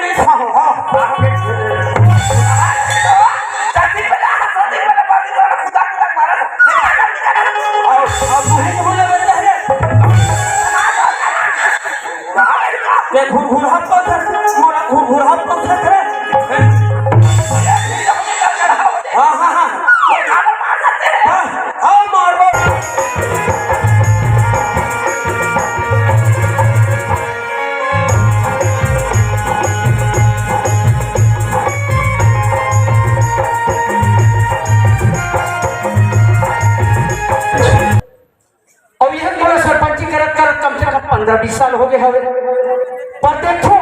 नहीं खाओ हां जल्दी बना जल्दी बना बाकी तो खुदा को लग मारा अब मुझे बोले बंदा है ये घुर हाथ पर मोरा घुर हाथ पर है हां हां हां मार सकते हैं हां मारो अब यह थोड़ा सरपंची करत कर कम से कम 15-20 साल हो गए हवे पर देखो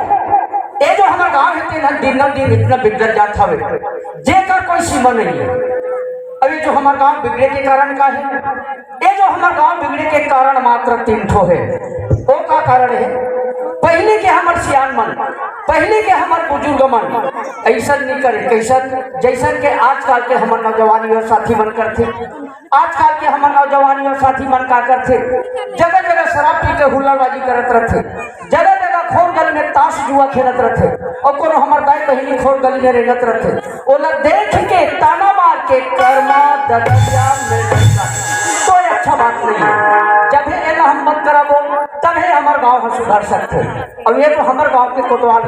ये जो हमारा गांव है दिन दिन इतना बिगड़ जात हवे जेकर कोई सीमा नहीं है। अभी जो हमारा गांव बिगड़े के कारण का है ये जो हमारा गांव बिगड़े के कारण मात्र 3 ठो है। वो का कारण है पहले के हमार सियान मन पहले के हमार बुजुर्ग मन ऐसा नहीं करे कैसन जैसन के आजकल के हमार नौजवानी और साथी मन करते आजकल के हमार नौजवानी और साथी मन का करते जगह जगह शराब पी के हुल्लाबाजी करत रहते जगह जगह खोर गली में ताश जुआ खेलत रहते और कोनो हमार दाई बहिनी खोर गली में रहत रहते ओला देख के ताना मार के कर्मा दरिया में कोई अच्छा बात नहीं है। जब एला हम मत कराबो तब है हमार गांव हम सुधार सकते। अब ये तो हमारे गांव के कोतवाल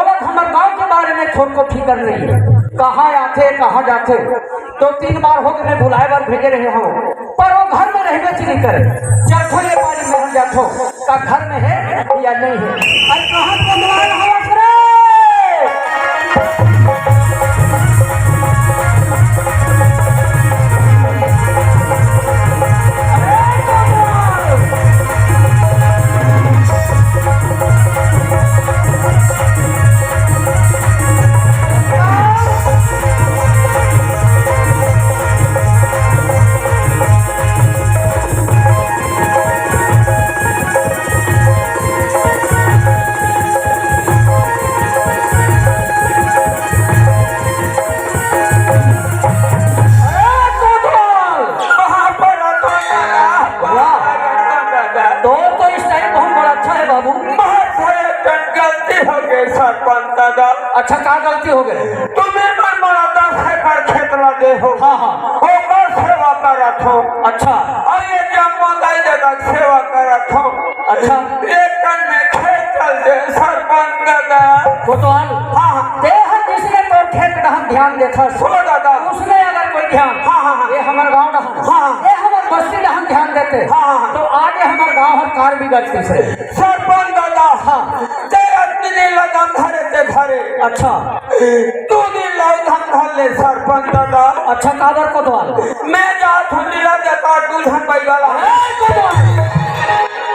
ओला हमारे गांव के बारे में थोड़ को फिक्र नहीं है कहाँ आते कहाँ जाते 2-3 बार हो गए बुलाए बार भेजे रहे हम पर वो घर में रहने से नहीं करे जाठो ये बारी में हम जाठो का घर में है या नहीं है अरे कहाँ कोतवाल हवा करे अच्छा क्या गलती हो गई तुम्हें मन बड़ा 10 एकड़ खेत ला दे हो हाँ हाँ होकर सेवा करत हो अच्छा और ये जम्मो दाई जगह सेवा करत हो अच्छा एक टन में खेत चल दे सरपंच दादा कोतवाल हाँ हाँ देह जिसने तो खेत का हम ध्यान देखा सो दादा उसने अगर कोई ध्यान हाँ हाँ ये हमारे गाँव का हाँ ये हमारे बस्ती का हम ध्यान देते हाँ तो आगे हमारे गाँव हर कार बिगड़ती से सरपंच दादा हाँ लगन धरे ते धरे अच्छा 2 दिन लगन धर ले सरपंच दादा अच्छा काबर कोतवाल मैं जात हूं लीला देता दूल्हन बैगला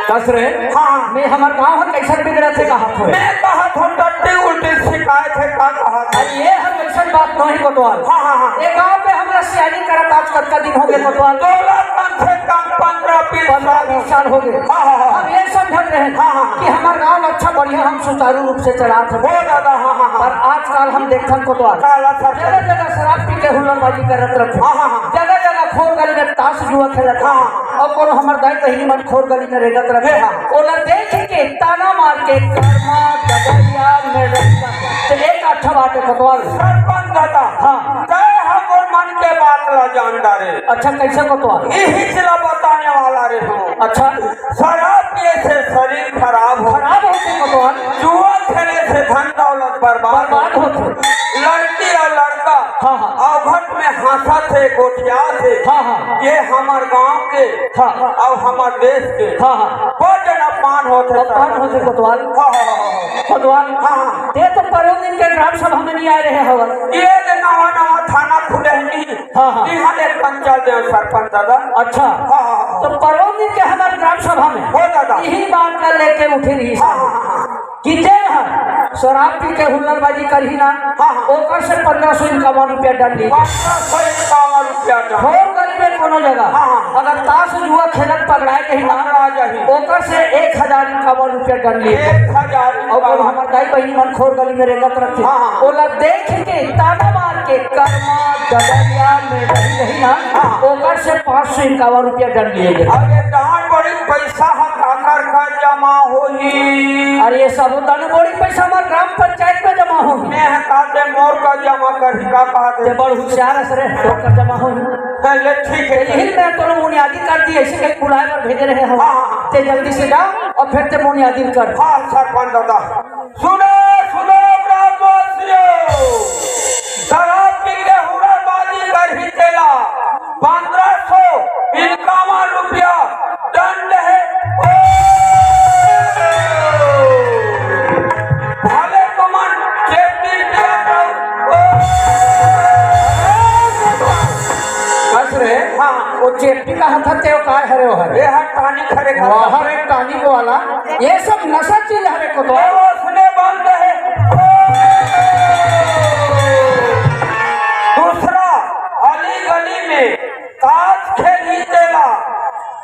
कस रे हां मैं हमार गांव है कैसे बिगड़ा थे कहा था मैं कहा था टट्टी उल्टी शिकायत है का कहा था ये हम ऐसा बात नहीं कोतवाल हां हां हां ये गांव पे हमरा सियानी करत आज कब का दिन हो गए कोतवाल 2 लाख कम से कम 15-20 साल हो गए हां हां अब ये समझ रहे हैं हां कि हमार गांव अच्छा बढ़िया हम सुचारू रूप से चलात है हो दादा हां हां पर आजकल हम देखन कोतवाल जगह जगह शराब पी के हुल्लड़बाजी करत रहते हां हां जगह जगह खोर गली में ताश जुआ खेलत हां और कोनो हमार दाई बहिनी मन खोर गली में रहत रहते ओला देख के ताना मार के कर्मा दरिया में रहता तो एक अच्छा बात है कोतवाल सरपंच दादा हां जय हमर मन के बात ला जान डारे अच्छा कैसे कोतवाल यही चला बताने वाला रे हो अच्छा शराब पीने से शरीर खराब होते कोतवाल जुआ खेलने से धन दौलत बर्बाद होते लड़की और लड़का हाँ हाँ अवघट में हंसा थे गोठिया थे हाँ हाँ ये हमारे गांव के हाँ और हमारे देश के हाँ हाँ बहुत जन अपमान होते कोतवाल हाँ हाँ कोतवाल हाँ ये तो परों दिन के ग्राम सभा में नहीं आ रहे हवा ये नवा नवा थाना खुले नहीं हाँ हाँ यहाँ एक पंचायत दे सरपंच दादा अच्छा हाँ हाँ तो परों दिन के हमारे ग्राम सभा में हो दादा यही बात कर लेके उठे रही कि शराब पी के हुल्लड़बाजी करही ना ओकर से 1551 रुपया दंड ली 1551 रुपया खोर गली में कोनो जगह अगर ताश जुआ खेलत पकड़ाए कहीं ना आ जाही ओकर से 1051 रुपया दंड ली 1000 और हमार दाई बहिनी मन खोर गली में रहत रहते ओला देख के ताना मार के कर्मा दरिया में रही ना ओकर से 551 रुपया दंड लिए गए। अरे दान बड़ी पैसा हम का जमा होई अरे ये सब दान बड़ी पैसा हमार ग्राम पंचायत में जमा हो मैं कहते मोर का जमा कर का कहते बड़ होशियार असरे तो कर जमा हो पहले ठीक है यही मैं तो बुनियादी कर दी ऐसे कहीं बुलाए पर भेज रहे हो ते जल्दी से जाओ और फिर ते बुनियादी कर हाँ सरपंच दादा सुनो सुनो ग्रामवासियों शराब पी के हुड़ाबाजी कर ही चला 1551 रुपया दंड है भले कमन चेपी रे हाँ वो चेपटी का हाथ ते का हरे हो हरे ये हाथ टानी खरे हर एक टानी को वाला ये सब नशा चीज हरे को तो सुने बंद है दूसरा अली गली में ताश खेली चला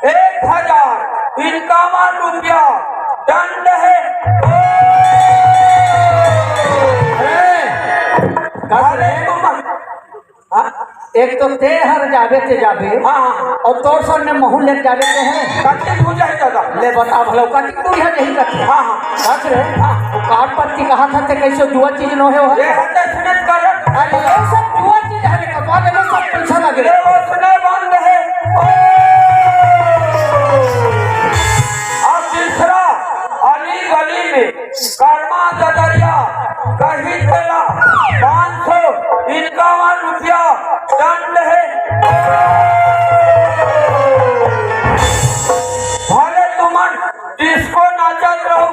1051 रुपया दंड है एक तो ते हर जावे ते जावे और तोर सन ने महू ले जावे ते हैं कति तू जाए दादा ले बता भलो कति तू है यही कति बस रे वो काट पत्ती कहा था ते कैसे जुआ चीज न हो ये हटे सुनत कर अरे ये सब जुआ चीज है कपा दे सब पैसा लगे ये वो सुने बंद है अब तीसरा अली गली में कर्मा ददरिया कहीं चला 551 रुपया दंड है भले तुम डिस्को नाचत रहो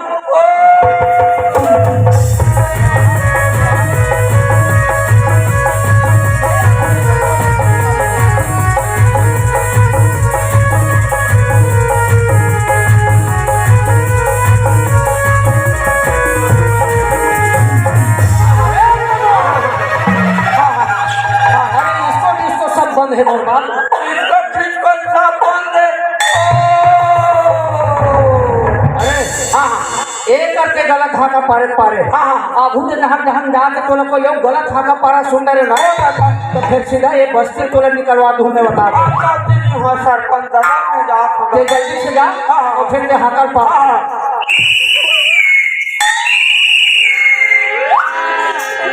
बंद है मोर बात इसको डिस्को सब बंद है अरे हाँ एक करके गलत हाका पारे पारे आभू ने नहर जहां जाके तो को यो गलत हाका पारा सुंदर है ना तो फिर सीधा ये बस्ती तोले निकलवा दूं मैं बता दूं हाँ सरपंच दादा में जात ते जल्दी से जा और फिर ते हाकर पा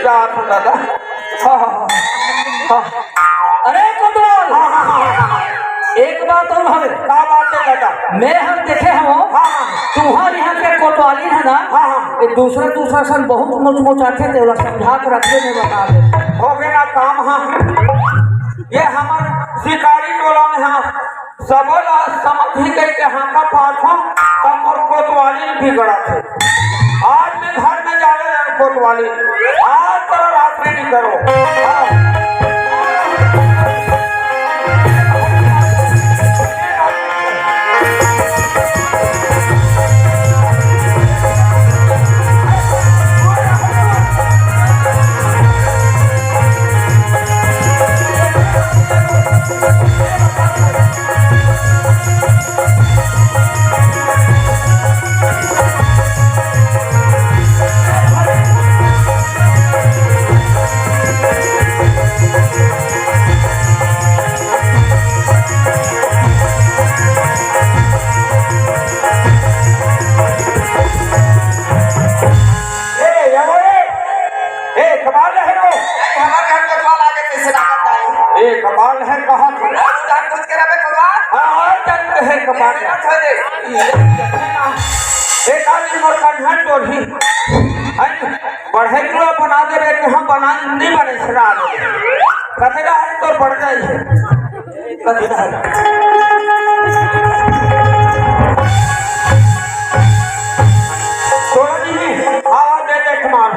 जात दादा अरे कोतवाल एक बात और हमें क्या बात है दादा मैं हम देखे हम तुम्हारे यहाँ के कोतवाली है ना ये दूसरा सन बहुत मुचमुचाते थे समझा कर रखे में बता दे हो गया काम ये हमार शिकारी टोला में सबल समझी गई के का पाछों तब और कोतवाली बिगड़ा थे आज मैं घर में जावे कोतवाली आज तरह रात में नहीं करो कपाल है कहाँ है कपाल एक आदमी मोर कन्हट टोढ़ी बढ़े किलो बना दे रहे कि हम बना नहीं बने सरा कतेरा है तो बढ़ जाए कतेरा है टोढ़ी आवाज दे देख मार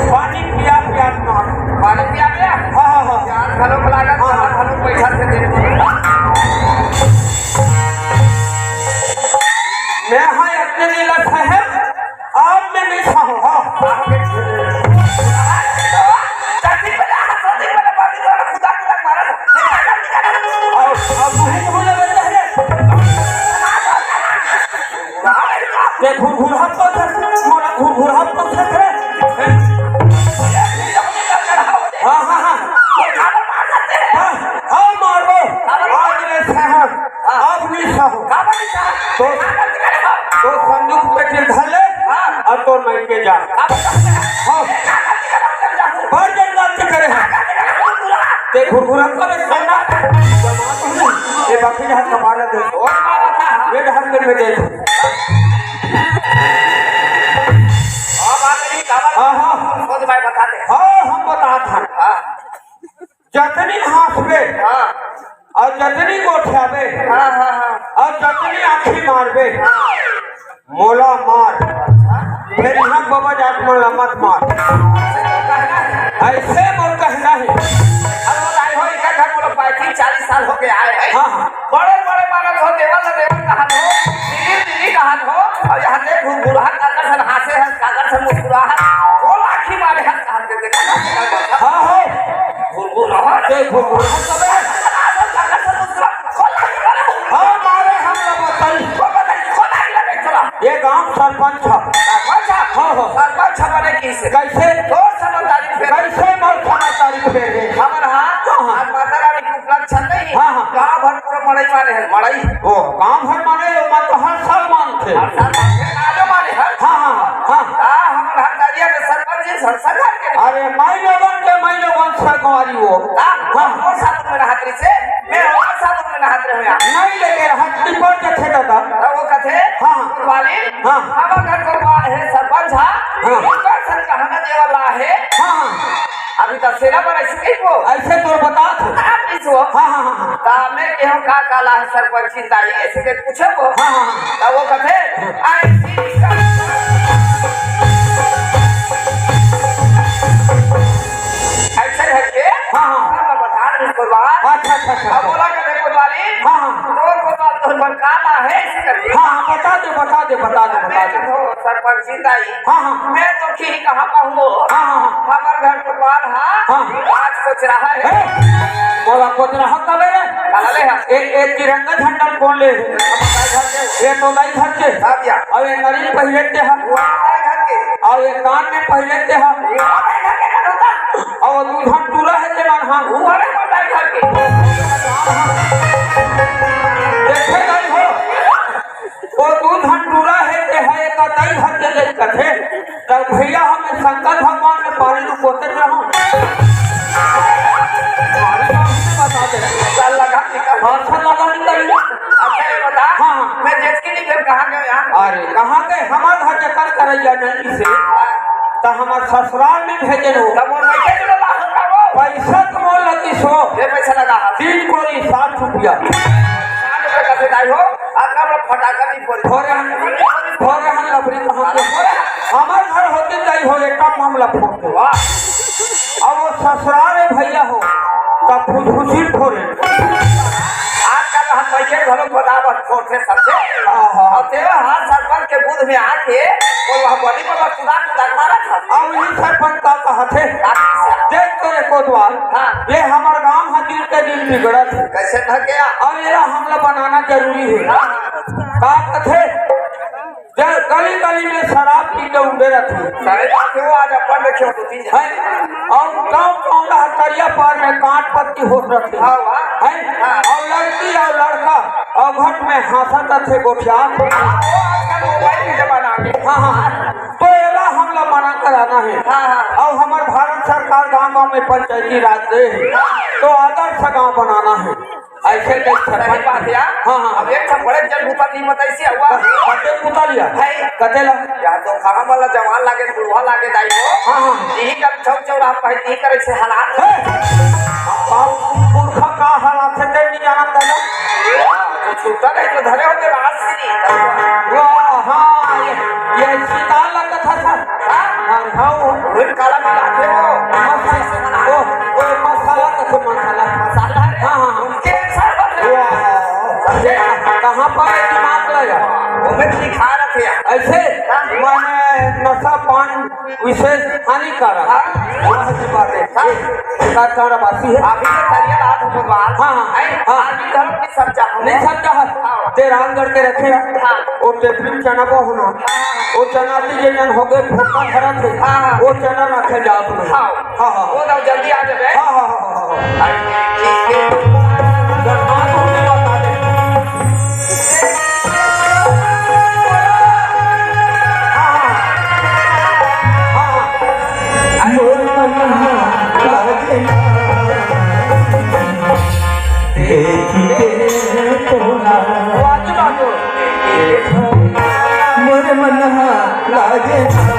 पानी पिया पिया पानी पिया पिया घरों को लागत घरों पैसा से दे मैं हाँ अपने लिए लगा है आप में नहीं खाओ तो संदूक पे चिर धर ले और तो मैं के जा हाँ भर जन बात करे ते घुरघुरा करे करना ये बाकी हाथ कमाल दे ये हाथ में दे हाँ हम बता था जतनी हाथ और जतनी गोठियाबे और जतनी आँखी मारबे मोला मार फिर यहाँ बाबा जात मोला मत मार ऐसे मोर कहना है। अब बताई हो इका घर मोला 35-40 साल हो गए आए हैं हाँ बड़े बड़े मानत हो देवल कहात हो दिल्ली कहात हो और यहाँ से घुरघुरा काकर सन हासे है काकर सन मुस्कुराहट को लाठी मारे है कहात के देखा हाँ हो घुरघुरा ते घुरघुरा कबे काकर सन मुस्कुरा को लाठी मारे हाँ मारे हम लोग ये गांव सरपंच सरपंच बने किसे कैसे तो समझदारी फिर कैसे मोर समझदारी फेरे हमर हां आज माता रानी के उपलक्ष्य नहीं हाँ। गांव भर पूरा मड़ई माने है मड़ई ओ गांव भर माने मत हर साल मानते हर साल आजो माने है हाँ हमर हरदारिया में सरपंच जी सरकार के अरे माई लोगन सरकारी वो और साथ में रहत से मैं और साथ में रहत रहे नहीं लेके हट्टी पर जथे दादा वो कथे हाँ। वाली हाँ। हमर घर को है सरपंच हाँ। ऊपर सन कहना देवला है हाँ अभी तक सेना पर ऐसे को ऐसे तो बता आप इसो हाँ मैं केहू का काला है सरपंच चिंताई ऐसे के पूछे वो हाँ तो वो कथे ऐसे है के हाँ बता रहे कुर्बान अच्छा अब बोला कथे कुर्बानी हाँ कुर्बान तो मन काला है ऐसे करके हाँ बता दे सरपंच चिंताई हाँ मैं तो खी कहाँ पाऊंगो हमार घर कुर्बान हाँ आज कुछ रहा है बोला कुछ रहा कब एक तिरंगा झंडा कौन ले ये तो दाई घर के और ये नरी पहले ते हम और ये कान में पहले ते हम और दूधन टूला है ते मन हम देखे गई हो वो दूधन टूला है ते है एक दाई घर के ले कथे तब भैया हमें शंकर भगवान में पानी को पोते रहूं बता दे साल लगा निकल अच्छा लगा निकल अच्छा ये बता हाँ। मैं जेट के लिए कहाँ गए यहाँ अरे कहाँ गए हमारे घर चक्कर करैया नंदी से तो हमारे ससुराल में भेजे हो तब वो नहीं के चला वो पैसा कमो लगी सो ये पैसा लगा 3 कोरी 60 रुपया 60 रुपए कैसे दाई हो आपका बड़ा फटाका नहीं फोड़ थोड़े हम लबरी कहाँ के हमारे घर होते जाई हो एक मामला फोड़ते वाह अब वो ससुराल में भैया हो तब खुशी फोड़े आजकल हम पैसे घरों बराबर फोड़ते समझे और तेरा हाथ सरपंच के बुध में आके और वह बड़ी बाबा कुदा मारा था अब ये सरपंच का कहा थे देख करे कोतवाल ये हमारे गांव है दिन के दिन बिगड़ा थे कैसे थक गया और मेरा हमला बनाना जरूरी है का कथे गली गली में शराब पी के उड़े रहते सारे बातें वो आज अपन रखे तो तीन है और गांव कौंडा हतरिया पार में काट पत्ती हो रखते हाँ है और लड़की और लड़का और घट में हाथत थे गोठिया आजकल मोबाइल के जमाना आ गया हाँ तो एला हमला मना कराना है और हमारे भारत सरकार गांव में पंचायती राज दे तो आदर्श गांव बनाना है ऐसे सही बात है अब एक बड़े जन भूपति मतैसी हुआ कते पुता लिया है कतेला या तो खाना वाला जवान लागे बुढ़वा लागे दाई हो यही कब चौक चौराहा पर यही करे छे हालात आप पुरखा का हालात है नहीं जानता ना तो छूटा नहीं तो धरे होते राज श्री वाह हां ये सीता लगा था सर हां वो काला मिला थे वो मसाला का मसाला हां उनके कहाँ पर दिमाग लगा वो में लिखा रखे ऐसे मैंने नशा पान विशेष हानिकारक वह की बात है का बासी है अभी तो तरिया रात हो बात आदमी धर्म की समझा नहीं समझा ते राम करके रखे वो टेपरी चना को होना वो चना की जन हो गए फोका धरा थे वो चना रखे जाओ तुम हां वो ना जल्दी आ जाए हां ठीक है मोर मनहा लागे